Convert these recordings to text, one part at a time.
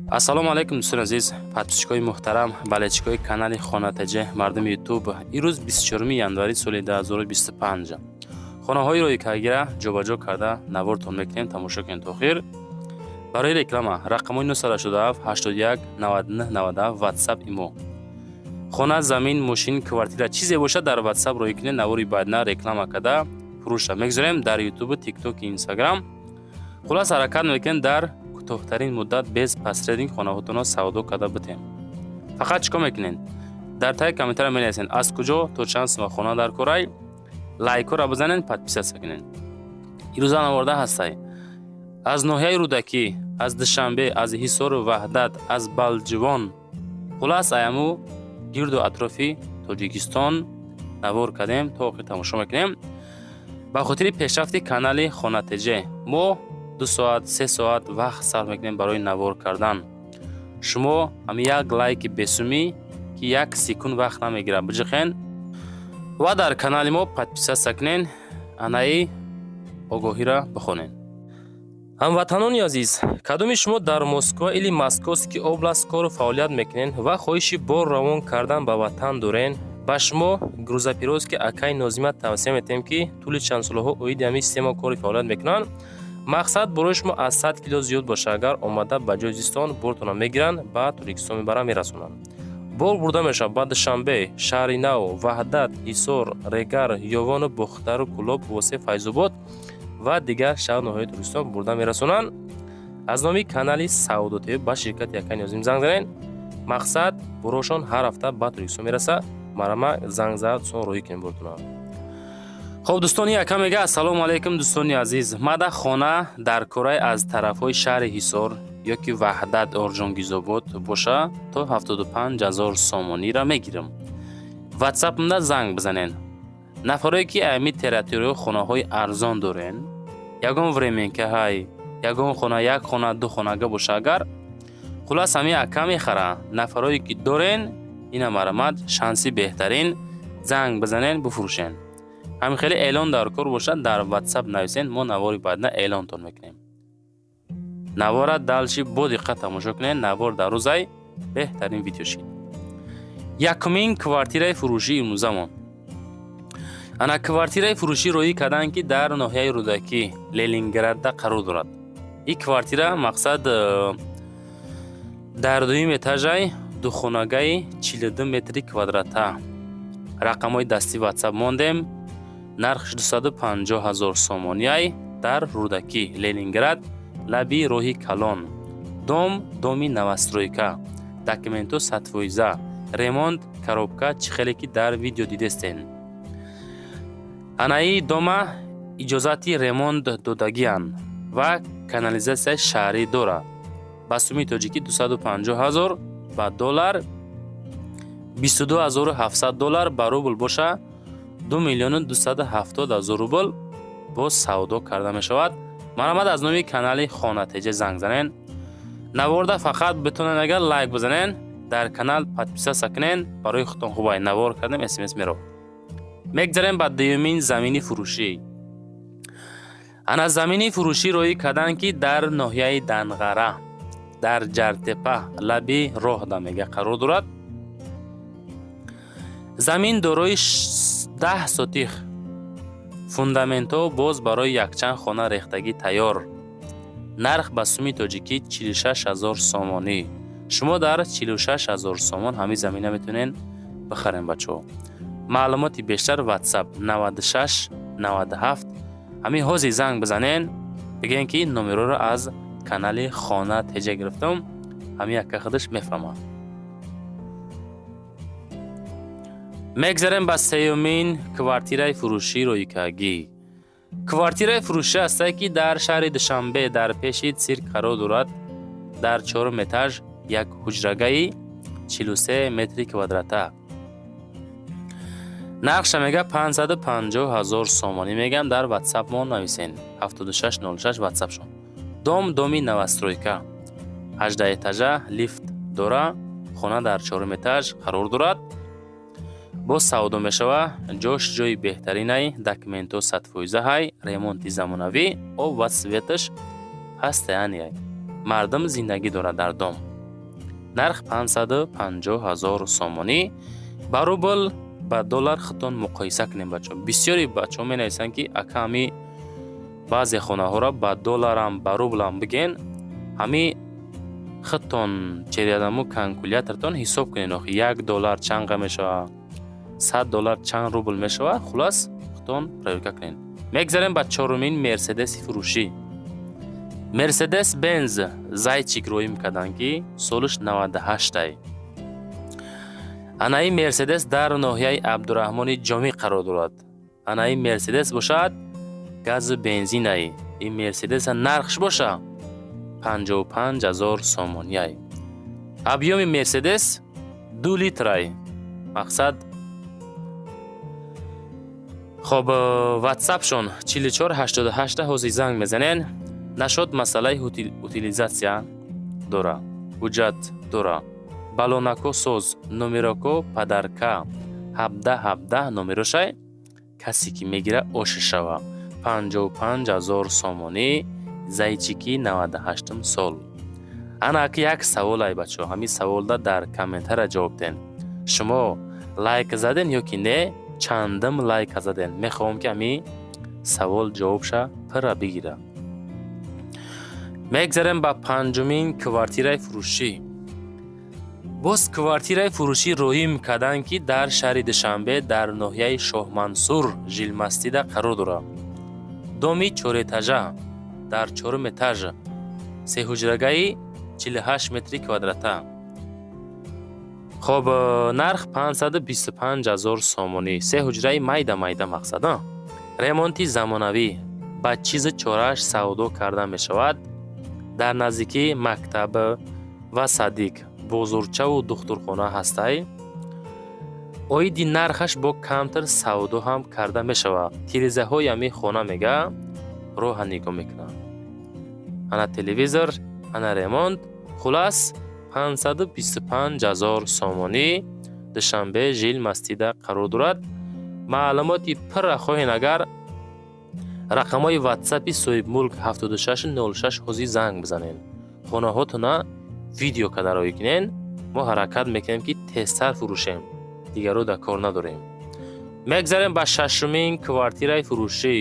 ассалому алайкум дӯстони азиз, подписчикои муҳтарам, болельщикои канали Хонатаҷа мардуми ютуб. Ирӯз 24 январи соли 2025. хонаҳоиро икагира ҷобаҷо карда навортон мекунем. Тамошо кунед то охир. барои реклама рақамои 967 81 99 97 ватсап имо. хона, замин, мошин, квартира чизе бошад дар ватсап роҳӣ кунед. навори баъдна реклама карда фурӯша мегузорем дар ютуб, тикток, инстаграм. хулас ҳаракат мекунем дар кӯтоҳтарин муддат без пастрейдинг хонаҳоятонро савдо карда битем. фақат чикор мекунед? дар таги комментария менависед аз куҷо то чанд сум хона дар корай. лайкора бизанед, подписатсия кунед. ирӯза наворда ҳастай аз ноҳияи Рӯдакӣ, аз Душанбе, аз Ҳисору Ваҳдат, аз Балҷивон, хулас аяму гирду атрофи Тоҷикистон навор кардем. то охир тамошо мекунем. ба хотири пешрафти канали Хонатаҷа мо 2 соат 3 соат вақт сарф мекунем барои навор кардан. шумо ҳами як лайки бесумӣ ки як секунд вақт намегирад биҷиқен ва дар канали мо подписатсия кунед. анаи огоҳиро бихонед. ҳамватанони азиз, кадоми шумо дар Москва или Московский област кору фаъолият мекунед ва хоҳиши бор равон кардан ба ватан дорен, ба шумо грузопирёзки акаи Нозима тавсия метем ки тӯли чандсолаҳо оиди ҳамин система кори фаъолият мекунанд. мақсад барои шумо аз 100 кило зиёд боша. агар омада ба ҷои зистон бортона мегиранд, ба Тоҷикистон мебаранд, мерасонанд. бор бурда мешавад ба Душанбе, Шаҳри Нав, Ваҳдат, Ҳисор, Регар, Ёвону, Бухтару, Кӯлоб, Восе, Файзобод ва дигар шаҳр ноҳияи Тоҷикистон бурда мерасонанд. аз номи канали Саудотиёбӣ ба ширкати Якаи Нозим занг занед. мақсад борошон ҳар ҳафта ба Тоҷикистон мерасад. марама занг зад сон роҳӣ кунем бортона. хоб дӯстони яка мега ассалому алайкум дӯстони азиз. мада хона дар корай аз тарафҳои шаҳри Ҳисор ёки Ваҳдат, Орҷонгизобод боша то 75000 сомонира мегирам. ватсапмда занг бизанед. нафаре ки ами территорияи хонаҳои арзон дорен, ягон временкаҳай, ягон хона, як хона, ду хонага боша. агар хулас ами ака мехара нафарои ки дорен, ина марамад шанси беҳтарин занг бизанед, буфурӯшен. ҳамин хеле эълон дар кор бошад, дар ватсап нависен, мо навори баъдна эълонтон мекунем. навора далши бо диққат тамошо кунед. навор дар рӯзай беҳтарин видео шид. якумин квартираи фурӯшӣ имрӯзамон. ана квартираи фурӯшӣ роҳӣ карданд ки дар ноҳияи Рӯдакӣ, Ленинградда қарор дорад. ин квартира мақсад дар дуюм этажай духонагаи 42 метри квадрата. рақамҳои дастӣ ватсап мондем. нархш 250,000 сомонияй дар Рӯдакӣ, Ленинград, лаби роҳи Калон. доми новостройка, документу сатвоиза, ремонт, коробка чихеле ки дар видео дидестен. анаи дома иҷозати ремонт додагиянд ва канализатсияи шаҳрӣ дорад. ба сумми тоҷикӣ 250,000 ба доллар 22700 доллар ба рубл боша 2,270,000 рубл бо савдо карда мешавад. марамад аз номи канали Хонатаҷа занг занед. наворда фақат битонед агар лайк бизанед, дар канал подписатсия кунед. барои худтон хубай навор кардем, смс меро. мегзарем ба дуюмин замини фурӯшӣ. ана замини фурӯшӣ роҳӣ карданд ки дар ноҳияи Данғара, дар Ҷартепа, лаби роҳ дамега қарор дорад. замин дорои 10 сотих, фундаментҳо боз барои якчанд хона рехтагӣ тайёр. нарх ба сумми тоҷикӣ 46000 сомонӣ. шумо дар 46000 сомон ҳамин замина метавонед бихарем бачаҳо. маълумоти бештар ватсап 96 97 ҳамин ҳозир занг бизанед, бигӯен ки номероро аз канали Хонатаҷа гирифтам. ҳамин яка худаш мефаҳмад. мегзарем ба сеюмин квартираи фурӯшӣ роҳикагӣ. квартираи фурӯшӣ ҳастае ки дар шаҳри Душанбе дар пеши цирк қарор дорад. дар 4 этаж як ҳуҷрагаи 43 метри квадрата. нархша мега 550,000 сомонӣ. мегам дар ватсап мо нависен 7606 ватсапшон. доми новостройка, 18 этажа, лифт дора. хона дар 4 этаж қарор дорад. бо савдо мешава. ҷош ҷои беҳтаринай, документу сатвоизаҳай, ремонти замонавӣ, об ва светаш ҳастаян. мардум зиндагӣ дорад дар дом. нарх 550,000 сомонӣ. баробал ба доллар хитон муқоиса кунем бачо. бисёри бачо менависанд ки ака ҳами баъзе хонаҳоро ба долларам ба рублам биген, ҳами хитон чериадамо калькулятортон ҳисоб кунед охи $1 чанга мешава, $100 чанд рубл мешава. хулас хитон проверка кунед. мегзарем ба чорумин мерседеси фурӯшӣ. мерседес бенз зайчик роӣ мекарданд ки солиш 98-ай. анаи мерседес дар ноҳияи абдураҳмони ҷомӣ қарор дорад. анаи мерседес бошад газу бензинай. ин мерседеса нархш боша 55,000 сомонияй. абъёми мерседес 2 литрай. мақсад хоб ватсапшон 4488 ҳозир занг мезанен. нашод масъалаи утилизатсия дора, ҳуҷҷат дора, балонако соз, номероко падарка 1717 номерошай. касе ки мегира оша шава 55,000 сомонӣ. зайчики 98 сол. анак як саволай бачо. ҳамин саволда дар комментария ҷавоб ден. шумо лайк заден ё ки не? чандам лайк заден? мехоҳам ки ҳамин савол ҷавобша пирра бигира. мегзарем ба панҷумин квартираи фурӯшӣ. боз квартираи фурӯшӣ роҳӣ мекарданд ки дар шаҳри душанбе дар ноҳияи шоҳмансур жилмастида қарор дорад. доми 4 этажа дар 4 этаж, 3 ҳуҷрагаи 48 метри квадрата. хоб нарх 525,000 сомонӣ. 3 ҳуҷраи майда мақсад. ремонти замонавӣ. ба чизи чораш савдо карда мешавад. дар наздикии мактаб ва садик, бозорчаву духтурхона ҳастай. оиди нархаш бо камтар савдо ҳам карда мешавад. тирезаҳои ҳамин хона мега роҳа нигоҳ мекунад. ана телевизор, ана ремонт. хулас 525,000 сомонӣ. душанбе жилмастида қарор дорад. маълумоти пирра хоҳен агар рақамҳои ватсапи соҳибмулк 7606 ҳозир занг бизанед. хонаҳотона видео карда роӣ кунед. мо ҳаракат мекунем ки тезтар фурӯшем. дигар рӯда кор надорем. мегзарем ба шашумин квартираи фурӯшӣ.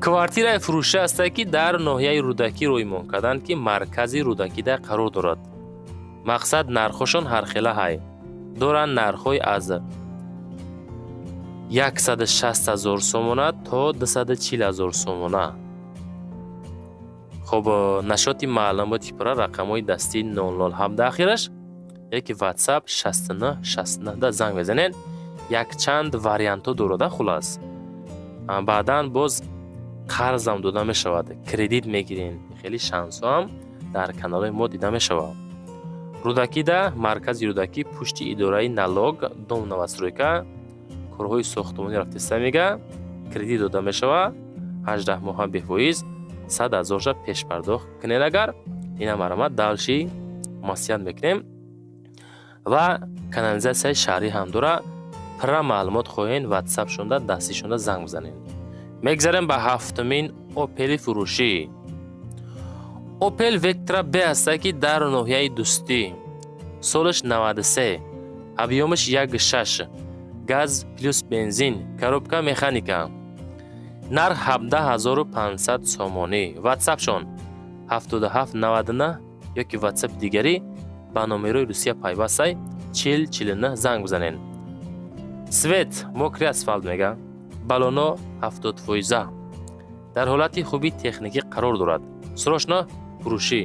квартираи фурӯшӣ ҳастад ки дар ноҳияи рӯдакӣ роимон карданд ки маркази рӯдакида қарор дорад. мақсад нархошон ҳархелаҳай. доранд нархҳои аз 160,000 сомона то 240,000 сомона. хоб нашоти маълумоти пурра рақамҳои дастӣ 0017 ахираш яки ватсап 6969 да занг мезанед. якчанд вариантҳо дорада. хулас баъдан боз қарзам дода мешавад, кредит мегирен. хеле шансҳоам дар каналҳои мо дида мешавад. рӯдакида маркази рӯдакӣ пушти идораи налог дом новостройка корҳои сохтмонӣ рафтиста мега кредит дода мешавад. 18 моҳа бефоиз 100,000 пешпардохт кунед. агар ина маромад далши масъият мекунем ва канализатсияи шаҳрӣ ҳам дора. пирра маълумот хоҳен ватсап шонда дастӣ шонда занг бизанед. мегзарем ба ҳафтумин опели фурӯшӣ. опел вектра б ҳастад ки дар ноҳияи дӯстӣ. солиш 93. абъёмиш 1.6. газ плюс бензин. коробка механика. нарх 17,500 сомонӣ. ватсапшон 7799 ёки ватсап дигарӣ ба номерои русия пайвастай 4049 занг бизанед. свет мокри асфалт мега. балоно 70%. дар ҳолати хуби техникӣ қарор дорад. срочно фурӯшӣ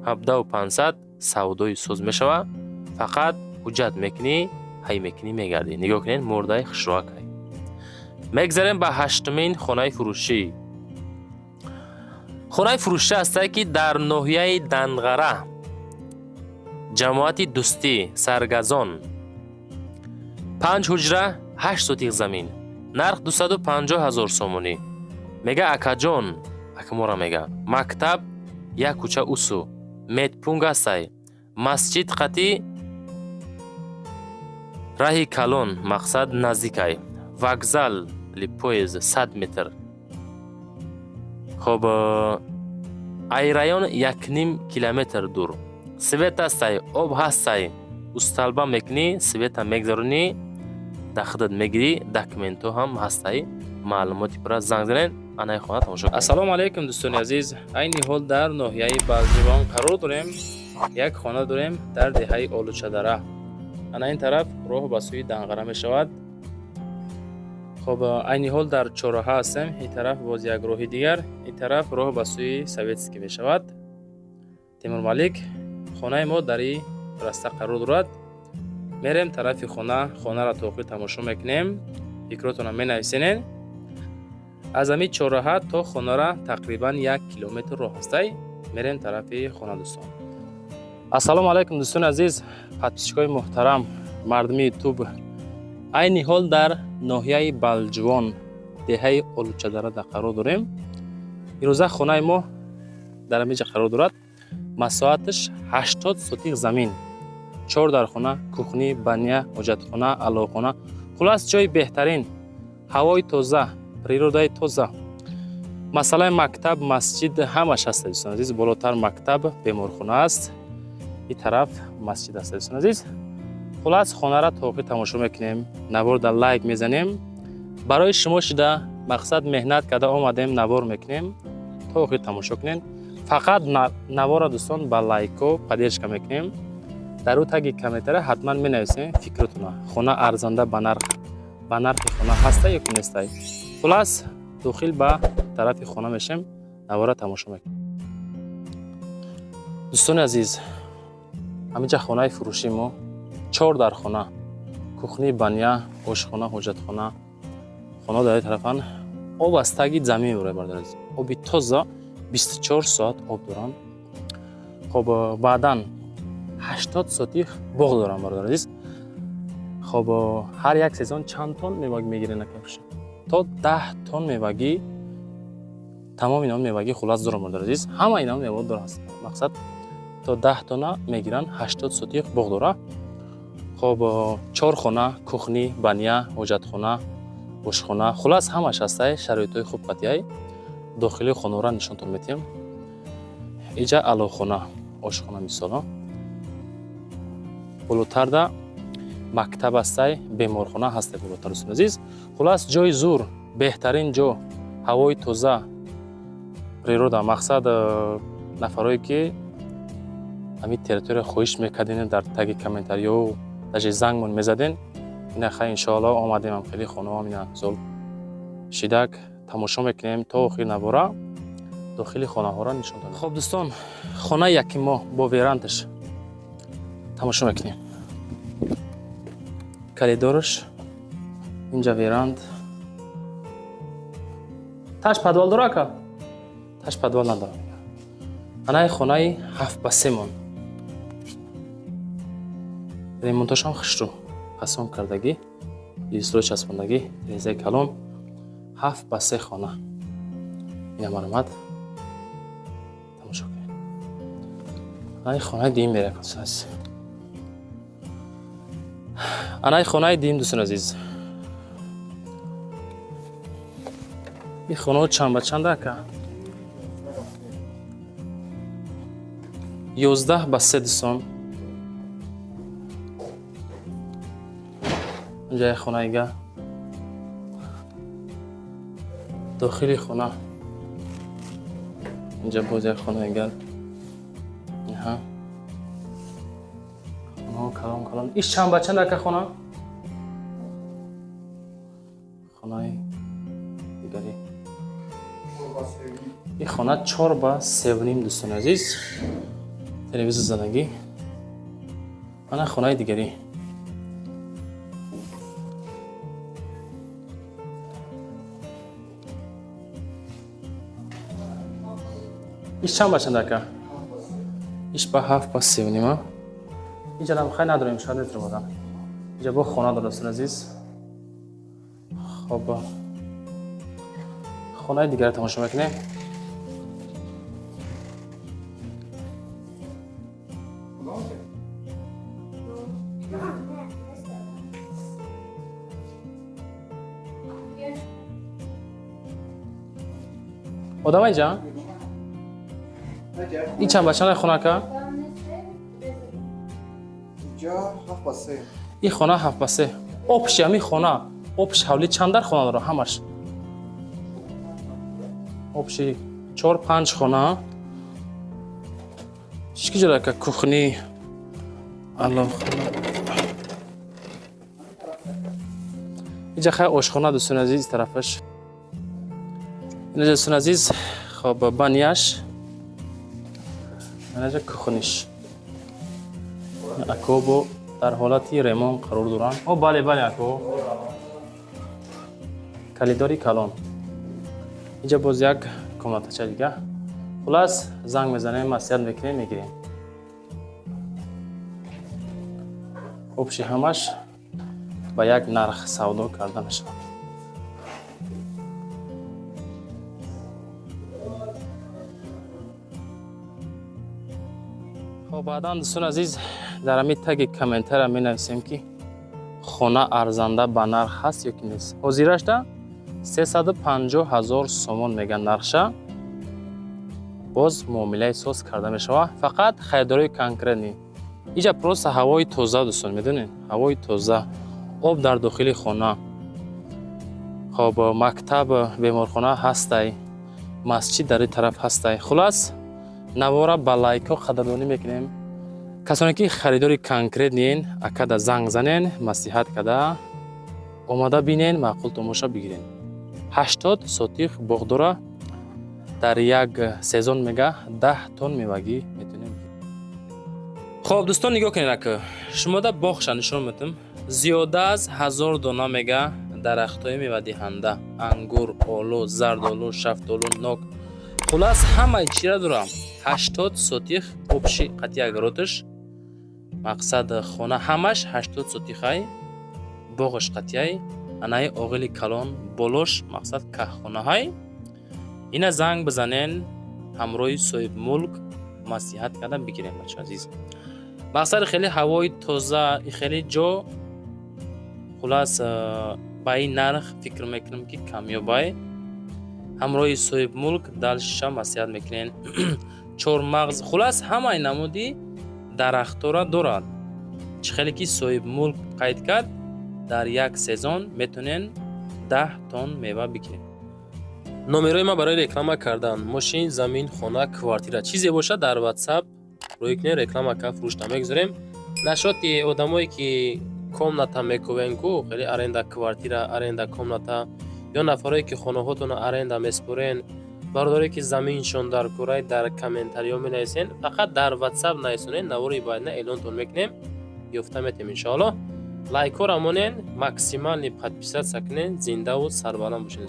17500 савдои соз мешавад. фақат ҳуҷҷат мекунӣ, ҳай мекунӣ мегардӣ. нигоҳ кунед мурдаи хушроакай. мегзарем ба ҳаштумин хонаи фурӯшӣ. хонаи фурӯшӣ ҳастад ки дар ноҳияи Данғара, ҷамоати дӯстӣ, Саргазон. 5 ҳуҷра 8 сотиқ замин. нарх 250,000 сомонӣ. мега акаҷон, акамора мега. мактаб як кӯча усу. медпунг ҳастай. масҷид қати раҳи калон, мақсад наздикай. вокзал ли поезд 100 метр. хоб ай район 1.5 километр дур. свет астай, об ҳастай, усталба мекунӣ, света мегзаронӣ, дар худат мегирӣ, документҳо ҳам ҳастай, маълумоти пура занг занед, анаи хона тамошо кунед. Ассалому алайкум дӯстони азиз. Айни ҳол дар ноҳияи Балҷивон қарор дорем. Як хона дорем дар деҳаи Олучадара. ана ин тараф роҳ ба сӯи Данғара мешавад. хоб айни ҳол дар чораҳа ҳастем. ин тараф боз як роҳи дигар, ин тараф роҳ ба сӯи Советский мешавад. Тимурмалик, хонаи мо дар ин раста қарор дорад. мерем тарафи хонаро то охир тамошо мекунем, фикротона менависенен. аз ҳамин чораҳа то хонара тақрибан 1 километр роҳ ҳастай. мерем тарафи хона дӯстон. ассалому алайкум дӯстони азиз, подписчикои муҳтарам, мардуми ютуб. айни ҳол дар ноҳияи Балҷивон, деҳаи Олучадара қарор дорем. имрӯза хонаи мо дар ҳаминҷа қарор дорад. масоҳаташ 80 сотих замин, 4 дар хона, кухни, баня, ҳоҷатхона, алоқхона, хулас ҷои беҳтарин, ҳавои тоза, природаи тоза. масалаи мактаб, масҷид ҳамаш ҳаст дӯстон азиз. болотар мактаб, беморхона аст. ин тараф масҷид аст дӯстон азиз. хулас хонара то охир тамошо мекунем, наворда лайк мезанем. барои шумо шуда мақсад меҳнат карда омадем, навор мекунем. то охир тамошо кунем. фақат навора дӯстон ба лайко поддержка мекунем. дар ӯ таги комментария ҳатман менависем фикротона. хона арзанда ба нархи хона ҳаста ё ки нестай. хулас дохил ба тарафи хона мешем, навора тамошо мекунем. дӯстони азиз, ҳаминҷа хонаи фурӯши мо 4 дар хона, кухни, баня, ошхона, ҳоҷатхона, хона дар ин тарафан. об аз таги замин мебарад бародар азиз. оби тоза 24 соат об дорам. хоб баъдан 80 сотих боғ дорам бародар азиз. хоб ҳар як сезон чанд тон мевагӣ мегирем накафш? то 10 тон мевагӣ, тамом ино мевагӣ хулас дорам бародар азиз. ҳама ино мевагӣ дорам. мақсад то 10 тона мегиранд, 80 сотих боғ дора. хоб 4 хона, кухни, баня, ҳоҷатхона, ошхона, хулас ҳамаш ҳастай, шароитҳои хуб қатъияй. дохили хонора нишонтон метиҳем. инҷа алоқхона, ошхона мисоло. болотарда мактаб ҳастай, беморхона ҳастай болотар дӯстон азиз. хулас ҷои зур, беҳтарин ҷо, ҳавои тоза, природа. мақсад нафарое ки ҳамин территория хоҳиш мекардин дар таги комментариё даже зангмон мезаден. ина хай иншоалло омадем ам хеле хонаҳо ина зол шидак тамошо мекунем то охир навора дохили хонаҳоро нишон додем. хоб дӯстон, хона яки мо бо верандаш тамошо мекунем. коридораш инҷа веранд. таш подвал дора ака? таш подвал надорам. анаи хонаи 7/3 мон. ремонташам хушрӯ қасон кардагӣ, листро часпондагӣ, резаи калон. 7/3 хона. ина маълумат тамошо кунед. анаи хонаи дим мерам дӯстон азиз. анаи хонаи дим дӯстон азиз. ин хонаҳо чанд ба чанд ака? 11/3 дӯстон. инҷа як хонаи га. дохили хона. инҷа боз як хонаи гар. иҳа. хонаҳо калон. иш чанд ба чанд ака хона? хонаи дигари. ин хона 4/3 дӯстон азиз. телевизор занагӣ. ана хонаи дигари. иш чанд ба чанд ака? иш ба 7/3. инҷа дам хай надорем, шояд нетро бодам. инҷа бо хона дор дӯстон азиз. хоб хонаи дигаро тамошо мекунем. одам инҷа? ин чанд ба чанд хона ака? اینجا 7 با 3. این خانه 7 با 3. آبش همی خانه. آبش حولی چند در خانه داره همش. آبش 4-5 خانه. چیزی جوره که کوخنی. الله خانه. اینجا خیلی آشخانه دوستان عزیز طرفش. اینجا دوستان عزیز خب بانیش. اینجا کوخنیش. اکوبو در حالتی ریمون قرار دارن. او بله اکو. کلیداری کلان. اینجا باز یک کامناتچه دیگه. خلاص زنگ میزنیم مسئله میکنیم میگیریم. خوبشی همش با یک نرخ سودا کرده میشه. خب بعدا دوستان عزیز در همین تگ کامنتر می نویسیم که خانه ارزنده به نرخ هست یا که نیست. حاضرش ده 350,000 سومون میگن نرخشه. باز معامله احساس کرده میشه. فقط خریداری کنکرت نی. اینجا پروسه هوای تازه دوستان میدونین. هوای تازه. آب در داخل خانه. خب مکتب بیمارخانه هستی. مسجد در این طرف هستی. خلاص نواره با لایک ها قدردانی میکنیم. کسانی که خریداری کنکرت نین اکدا زنگ زنین نصیحت کده اومده بینین معقول تماشا بگیرین. 80 سوتیخ بغدوره در یک سیزن میگه 10 تن میوگی میتونیم. خب دوستان نگاه کنین که شما در باغش نشون میتم زیاده از 1000 دانه میگه درختای میوه دهنده انگور، آلو، زردآلو، شفتالو، نوک. خلاص همه چی را دارم. 80 سوتیخ обши قطعی اگراتش مقصد خانه همش 80 سوتیخای باغش قطعی انای آقلی کلان بولوش مقصد که خانه های اینا زنگ بزنین همراه صاحب ملک نصیحت کردن بگیرین بچه عزیز. مقصد خیلی هوای تازه خیلی جو خلاص با این نرخ فکر میکنم که کامیابی همراه صاحب ملک دلش نصیحت میکنین. چهارمغز خلاص همه نمودی درخت را دارد. چه خیلی که صاحب ملک قید کرد در یک سیزن میتونین 10 تن میوه بگیرین. نمرای ما برای رکلام کردن ماشین، زمین، خانه، کوارتیر چیزی باشه در واتساپ روی کنه رکلام که فروش نمیگذاریم. نشاطی آدمایی که کامناتا میکوین کو خیلی ارنده کوارتیر ارنده کامناتا یا نفرایی که خانه هاتون ارنده میسپرین برداری که زمینشون در کره در کامنتاریا می نویسین. فقط در واتساپ نویسونین نوری باید نه اعلان تون میکنیم یافته میتیم ان شاء الله. لایک ها را مونین ماکسیمال 500 سکنین زنده و سربلند باشین.